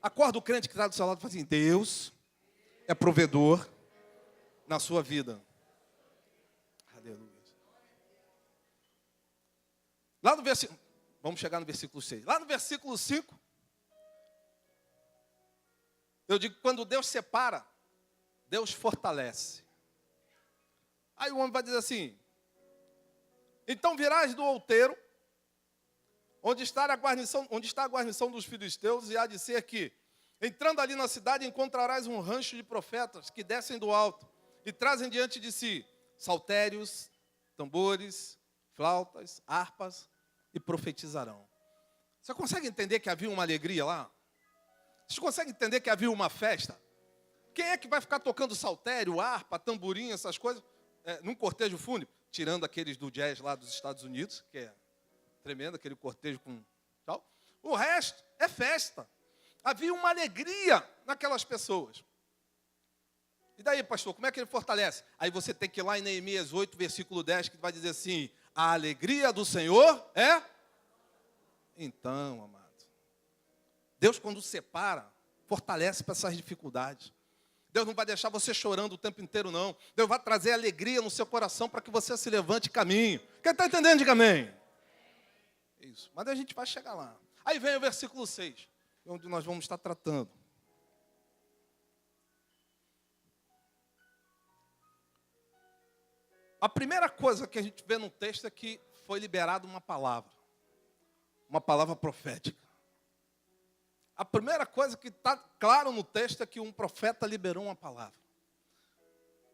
Acorda o crente que está do seu lado e fala assim: Deus é provedor na sua vida. Aleluia. Lá no versículo, vamos chegar no versículo 6. Lá no versículo 5, eu digo que quando Deus separa, Deus fortalece. Aí o homem vai dizer assim: então virás do outeiro, onde está a guarnição dos filisteus, e há de ser que, entrando ali na cidade, encontrarás um rancho de profetas que descem do alto e trazem diante de si saltérios, tambores, flautas, harpas, e profetizarão. Você consegue entender que havia uma alegria lá? Você consegue entender que havia uma festa? Quem é que vai ficar tocando saltério, harpa, tamborim, essas coisas, num cortejo fúnebre? Tirando aqueles do jazz lá dos Estados Unidos, que é tremendo, aquele cortejo com tal. O resto é festa. Havia uma alegria naquelas pessoas. E daí, pastor, como é que ele fortalece? Aí você tem que ir lá em Neemias 8, versículo 10, que vai dizer assim: a alegria do Senhor é... Então, amado, Deus quando separa, fortalece para essas dificuldades. Deus não vai deixar você chorando o tempo inteiro, não. Deus vai trazer alegria no seu coração para que você se levante e caminhe. Quem está entendendo, diga amém. Isso, mas a gente vai chegar lá. Aí vem o versículo 6, onde nós vamos estar tratando. A primeira coisa que a gente vê no texto é que foi liberada uma palavra profética. A primeira coisa que está claro no texto é que um profeta liberou uma palavra.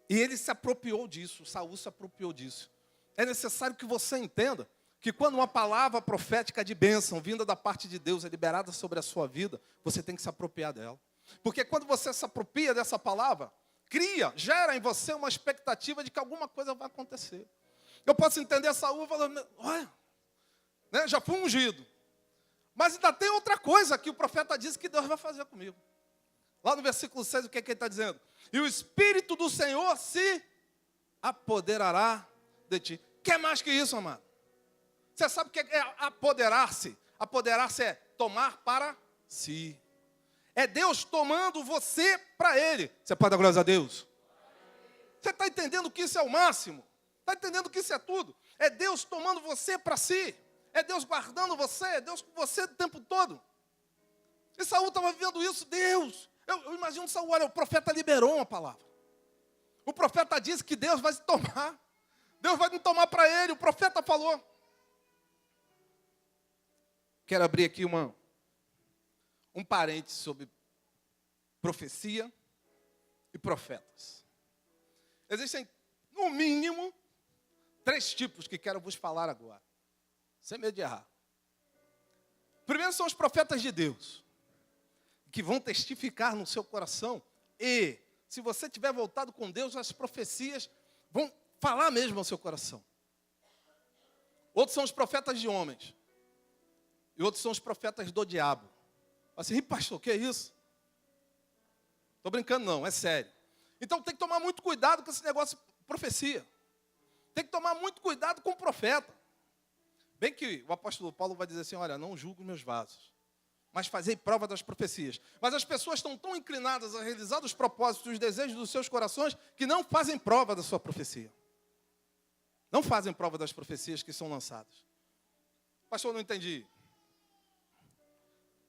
E ele se apropriou disso, Saul se apropriou disso. É necessário que você entenda que quando uma palavra profética de bênção, vinda da parte de Deus, é liberada sobre a sua vida, você tem que se apropriar dela. Porque quando você se apropria dessa palavra, gera em você uma expectativa de que alguma coisa vai acontecer. Eu posso entender Saul falando: olha, né, já fui ungido. Mas ainda tem outra coisa que o profeta diz que Deus vai fazer comigo. Lá no versículo 6, o que é que ele está dizendo? E o Espírito do Senhor se apoderará de ti. Quer mais que isso, amado? Você sabe o que é apoderar-se? Apoderar-se é tomar para si. É Deus tomando você para Ele. Você pode dar glória a Deus? Você está entendendo que isso é o máximo? Está entendendo que isso é tudo? É Deus tomando você para si. É Deus guardando você. É Deus com você o tempo todo. E Saul estava vivendo isso. Deus. Eu imagino Saul, olha, o profeta liberou uma palavra. O profeta disse que Deus vai se tomar. Deus vai me tomar para Ele. O profeta falou. Quero abrir aqui um parênteses sobre profecia e profetas. Existem, no mínimo, 3 tipos que quero vos falar agora, sem medo de errar. Primeiro são os profetas de Deus, que vão testificar no seu coração, e se você tiver voltado com Deus, as profecias vão falar mesmo ao seu coração. Outros são os profetas de homens, e outros são os profetas do diabo. Assim, pastor, o que é isso? Estou brincando não, é sério. Então tem que tomar muito cuidado com esse negócio de profecia. Tem que tomar muito cuidado com o profeta. Bem que o apóstolo Paulo vai dizer assim: olha, não julgo meus vasos, mas fazei prova das profecias. Mas as pessoas estão tão inclinadas a realizar os propósitos e os desejos dos seus corações que não fazem prova da sua profecia. Não fazem prova das profecias que são lançadas. Pastor, não entendi.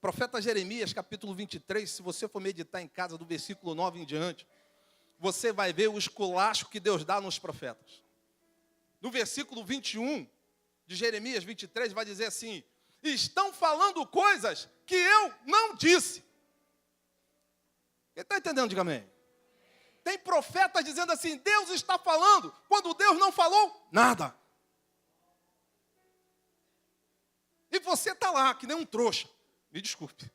Profeta Jeremias, capítulo 23, se você for meditar em casa do versículo 9 em diante, você vai ver o esculacho que Deus dá nos profetas. No versículo 21 de Jeremias 23, vai dizer assim: estão falando coisas que eu não disse. Quem está entendendo, diga amém. Tem profetas dizendo assim: Deus está falando, quando Deus não falou nada. E você está lá, que nem um trouxa. Me desculpe.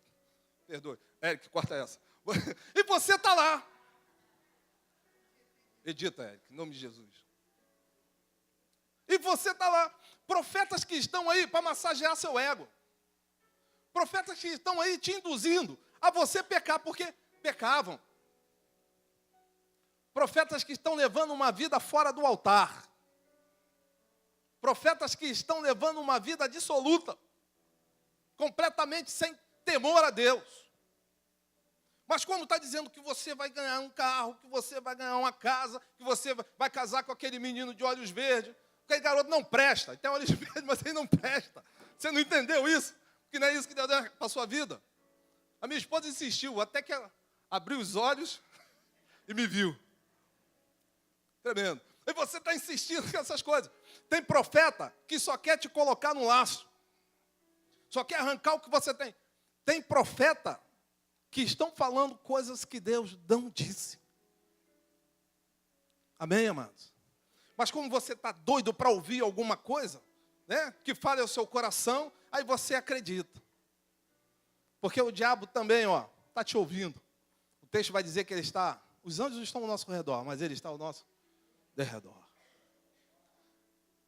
Perdoe. Eric, corta essa. E você está lá. Edita, Eric, em nome de Jesus. E você está lá. Profetas que estão aí para massagear seu ego. Profetas que estão aí te induzindo a você pecar, porque pecavam. Profetas que estão levando uma vida fora do altar. Profetas que estão levando uma vida dissoluta. Completamente sem temor a Deus. Mas como está dizendo que você vai ganhar um carro, que você vai ganhar uma casa, que você vai casar com aquele menino de olhos verdes, aquele garoto não presta, ele tem olhos verdes, mas ele não presta. Você não entendeu isso? Porque não é isso que Deus deu para a sua vida. A minha esposa insistiu, até que ela abriu os olhos e me viu. Tremendo. E você está insistindo com essas coisas. Tem profeta que só quer te colocar no laço. Só quer arrancar o que você tem. Tem profeta que estão falando coisas que Deus não disse. Amém, amados? Mas como você está doido para ouvir alguma coisa, né, que fale ao seu coração, aí você acredita. Porque o diabo também, está te ouvindo. O texto vai dizer que ele está, os anjos estão ao nosso redor, mas ele está ao nosso derredor.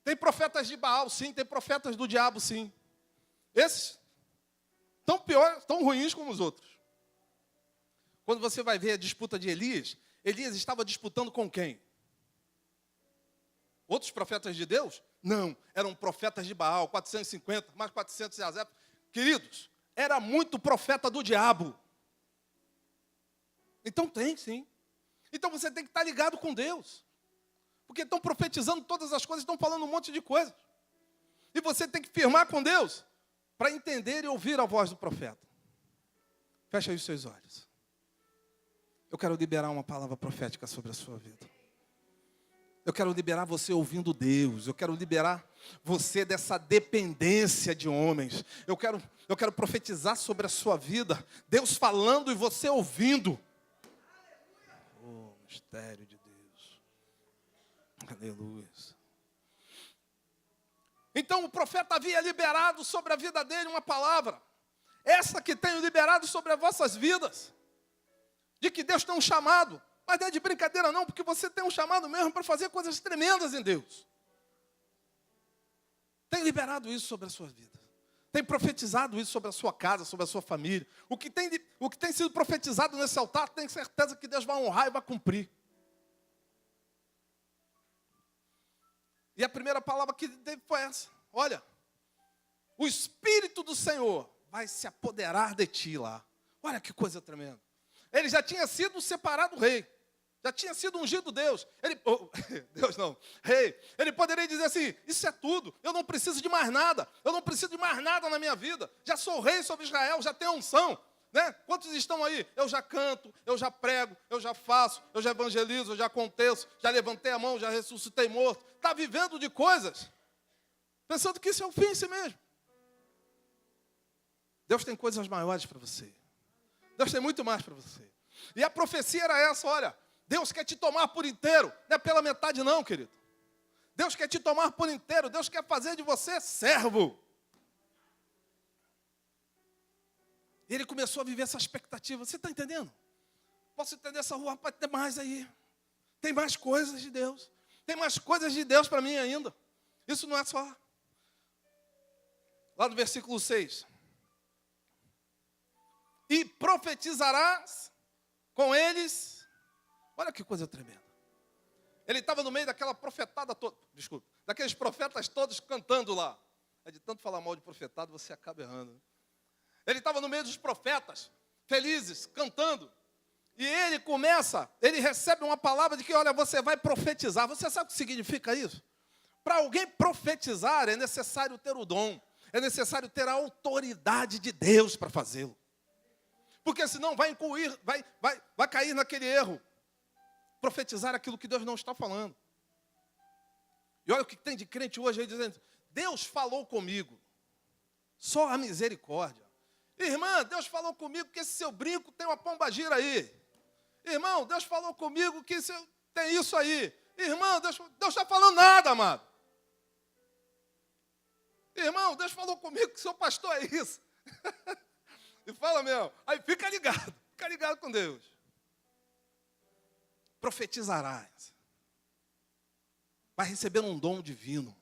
Tem profetas de Baal, sim, tem profetas do diabo, sim. Esses tão piores, tão ruins como os outros. Quando você vai ver a disputa de Elias, Elias estava disputando com quem? Outros profetas de Deus? Não, eram profetas de Baal, 450, mais 400 de Azep. Queridos, era muito profeta do diabo. Então tem, sim. Então você tem que estar ligado com Deus. Porque estão profetizando todas as coisas, estão falando um monte de coisas. E você tem que firmar com Deus para entender e ouvir a voz do profeta. Fecha aí os seus olhos. Eu quero liberar uma palavra profética sobre a sua vida. Eu quero liberar você ouvindo Deus. Eu quero liberar você dessa dependência de homens. Eu quero profetizar sobre a sua vida. Deus falando e você ouvindo. Oh, mistério de Deus. Aleluia. Então o profeta havia liberado sobre a vida dele uma palavra. Essa que tenho liberado sobre as vossas vidas. De que Deus tem um chamado. Mas não é de brincadeira não, porque você tem um chamado mesmo para fazer coisas tremendas em Deus. Tem liberado isso sobre a sua vida. Tem profetizado isso sobre a sua casa, sobre a sua família. O que tem sido profetizado nesse altar, tem certeza que Deus vai honrar e vai cumprir. E a primeira palavra que teve foi essa. Olha, o Espírito do Senhor vai se apoderar de ti lá. Olha que coisa tremenda. Ele já tinha sido separado rei. Já tinha sido ungido Deus. Deus não, rei. Ele poderia dizer assim, isso é tudo. Eu não preciso de mais nada. Eu não preciso de mais nada na minha vida. Já sou rei sobre Israel, já tenho unção. Né? Quantos estão aí? Eu já canto, eu já prego, eu já faço, eu já evangelizo, eu já aconteço, já levantei a mão, já ressuscitei morto. Está vivendo de coisas, pensando que isso é o fim em si mesmo. Deus tem coisas maiores para você. Deus tem muito mais para você. E a profecia era essa, olha, Deus quer te tomar por inteiro, não é pela metade não, querido. Deus quer te tomar por inteiro, Deus quer fazer de você servo. E ele começou a viver essa expectativa. Você está entendendo? Posso entender essa rua, rapaz, tem mais aí. Tem mais coisas de Deus. Tem mais coisas de Deus para mim ainda. Isso não é só. Lá no versículo 6. E profetizarás com eles. Olha que coisa tremenda. Ele estava no meio daquela profetada toda. Desculpa. Daqueles profetas todos cantando lá. É de tanto falar mal de profetado, você acaba errando. Ele estava no meio dos profetas, felizes, cantando. E ele recebe uma palavra de que, olha, você vai profetizar. Você sabe o que significa isso? Para alguém profetizar é necessário ter o dom. É necessário ter a autoridade de Deus para fazê-lo. Porque senão vai cair naquele erro. Profetizar aquilo que Deus não está falando. E olha o que tem de crente hoje aí dizendo, Deus falou comigo. Só a misericórdia. Irmã, Deus falou comigo que esse seu brinco tem uma pombagira aí. Irmão, Deus falou comigo que tem isso aí. Irmão, Deus está falando nada, amado. Irmão, Deus falou comigo que seu pastor é isso. E fala mesmo. Aí fica ligado com Deus. Profetizarás. Vai receber um dom divino.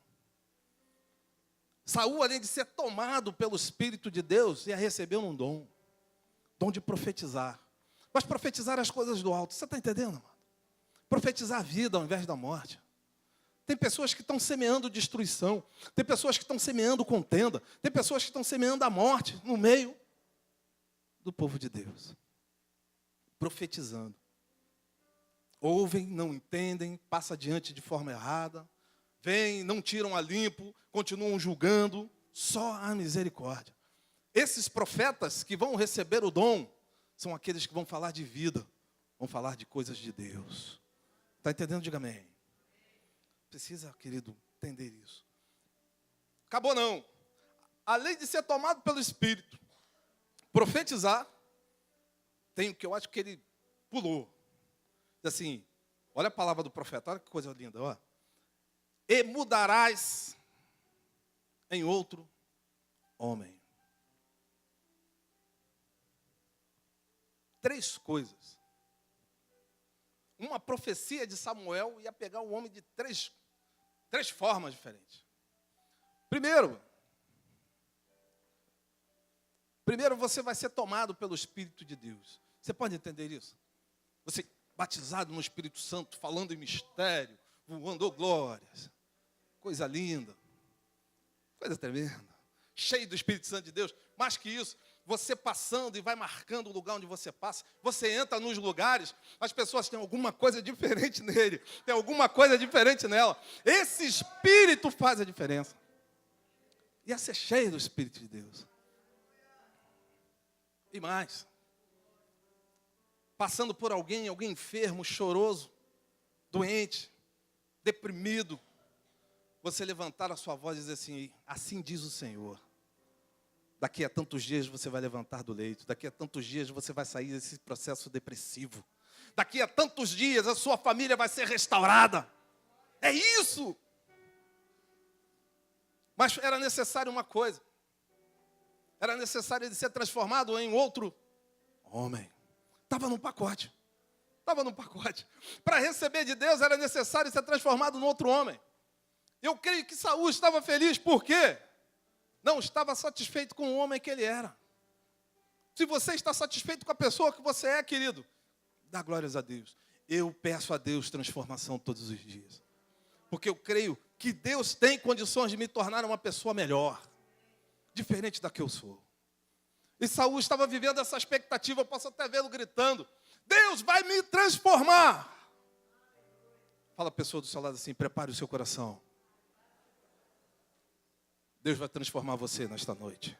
Saul, além de ser tomado pelo Espírito de Deus, ia receber um dom de profetizar. Mas profetizar as coisas do alto, você está entendendo, mano? Profetizar a vida ao invés da morte. Tem pessoas que estão semeando destruição, tem pessoas que estão semeando contenda, tem pessoas que estão semeando a morte no meio do povo de Deus. profetizando. Ouvem, não entendem, passa adiante de forma errada, vêm, não tiram a limpo, continuam julgando, só a misericórdia. Esses profetas que vão receber o dom são aqueles que vão falar de vida, vão falar de coisas de Deus. Está entendendo? Diga amém. Precisa, querido, entender isso. Acabou não. Além de ser tomado pelo Espírito, profetizar, tem o que eu acho que ele pulou. Diz assim, olha a palavra do profeta, olha que coisa linda, ó. E mudarás em outro homem. 3 coisas. Uma profecia de Samuel ia pegar o homem de três formas diferentes. Primeiro, você vai ser tomado pelo Espírito de Deus. Você pode entender isso? Você batizado no Espírito Santo, falando em mistério, voando, oh, glórias. Coisa linda. Coisa tremenda. Cheio do Espírito Santo de Deus. Mais que isso, você passando e vai marcando o lugar onde você passa. Você entra nos lugares, as pessoas têm alguma coisa diferente nele. Tem alguma coisa diferente nela. Esse Espírito faz a diferença. Ia ser cheio do Espírito de Deus. E mais. Passando por alguém enfermo, choroso, doente, deprimido. Você levantar a sua voz e dizer assim, assim diz o Senhor. Daqui a tantos dias você vai levantar do leito. Daqui a tantos dias você vai sair desse processo depressivo. Daqui a tantos dias a sua família vai ser restaurada. É isso. Mas era necessário uma coisa. Era necessário ele ser transformado em outro homem. Estava no pacote. Estava no pacote. Para receber de Deus era necessário ser transformado em outro homem. Eu creio que Saul estava feliz, por quê? Não estava satisfeito com o homem que ele era. Se você está satisfeito com a pessoa que você é, querido, dá glórias a Deus. Eu peço a Deus transformação todos os dias. Porque eu creio que Deus tem condições de me tornar uma pessoa melhor. Diferente da que eu sou. E Saul estava vivendo essa expectativa, eu posso até vê-lo gritando, Deus vai me transformar. Fala a pessoa do seu lado assim, prepare o seu coração. Deus vai transformar você nesta noite.